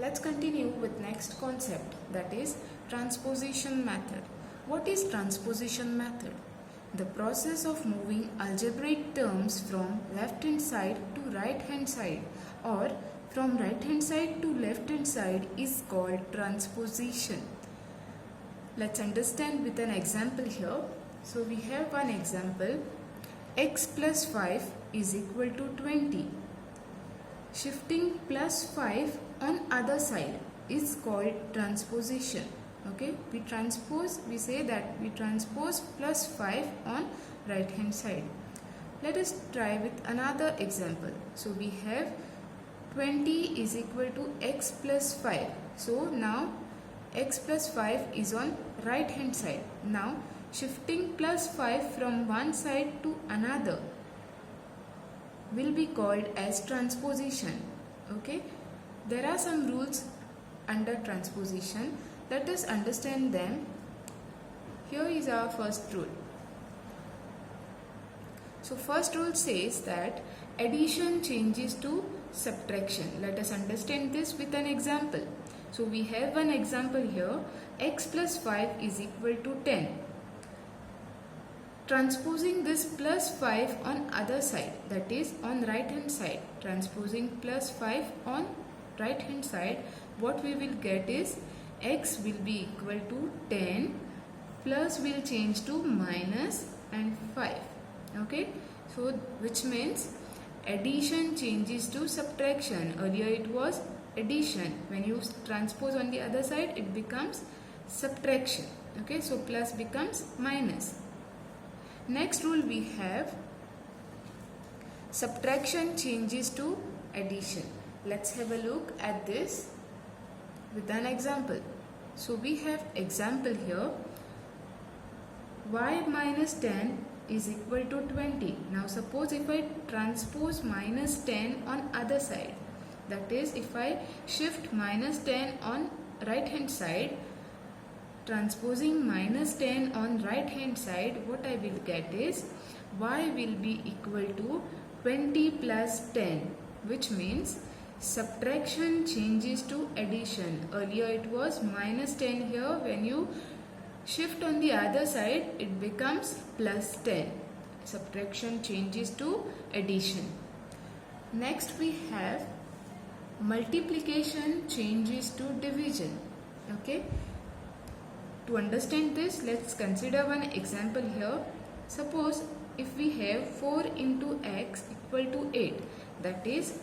Let's continue with next concept, that is transposition method. What is transposition method? The process of moving algebraic terms from left hand side to right hand side or from right hand side to left hand side is called transposition. Let's understand with an example here. So we have one example, x plus 5 is equal to 20. Shifting plus 5 on other side is called transposition. Okay, we say that we transpose plus 5 on right hand side. Let us try with another example. So we have 20 is equal to x plus 5. So now x plus 5 is on right hand side. Now shifting plus 5 from one side to another will be called as transposition. Okay, there are some rules under transposition. Let us understand them. Here is our first rule. So first rule says that addition changes to subtraction. Let us understand this with an example. So we have one example here, x plus 5 is equal to 10. Transposing this plus 5 on other side, that is on right hand side, transposing plus 5 on right hand side, what we will get is x will be equal to 10, plus will change to minus and 5. Okay, so which means addition changes to subtraction. Earlier it was addition. When you transpose on the other side, it becomes subtraction. Okay, so plus becomes minus. Next rule we have subtraction changes to addition. Let's have a look at this with an example. So we have example here, y minus 10 is equal to 20. Now suppose if I transpose minus 10 on other side, that is if I shift minus 10 on right hand side, transposing minus 10 on right hand side, what I will get is y will be equal to 20 plus 10, which means subtraction changes to addition. Earlier it was minus 10 here. When you shift on the other side, it becomes plus 10. Subtraction changes to addition. Next we have multiplication changes to division. Okay. To understand this, let's consider one example here. Suppose if we have 4 into x equal to 8, that is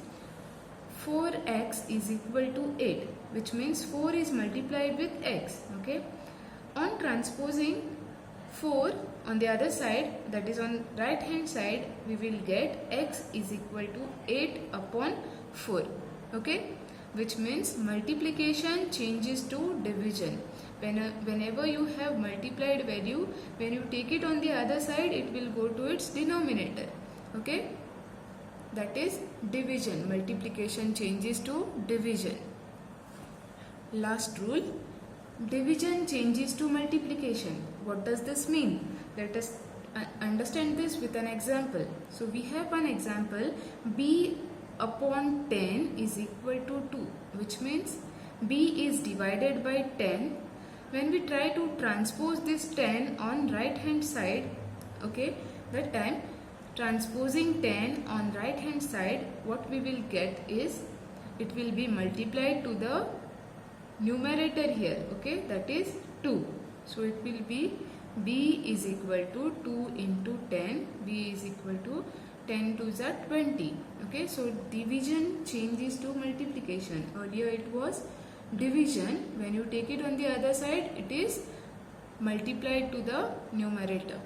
4x is equal to 8, which means 4 is multiplied with x. Okay, on transposing 4 on the other side, that is on right hand side, we will get x is equal to 8 upon 4. Okay, which means multiplication changes to division. Whenever you have multiplied value, when you take it on the other side, it will go to its denominator. Okay, that is division. Multiplication changes to division. Last rule, division changes to multiplication. What does this mean? Let us understand this with an example. So we have one example, b upon 10 is equal to 2, which means b is divided by 10. When we try to transpose this 10 on right hand side, okay, that time transposing 10 on right hand side, what we will get is it will be multiplied to the numerator here. Okay, that is 2. So it will be b is equal to 2 into 10. b is equal to 10 to the 20. Okay, so division changes to multiplication. Earlier it was division. When you take it on the other side, it is multiplied to the numerator.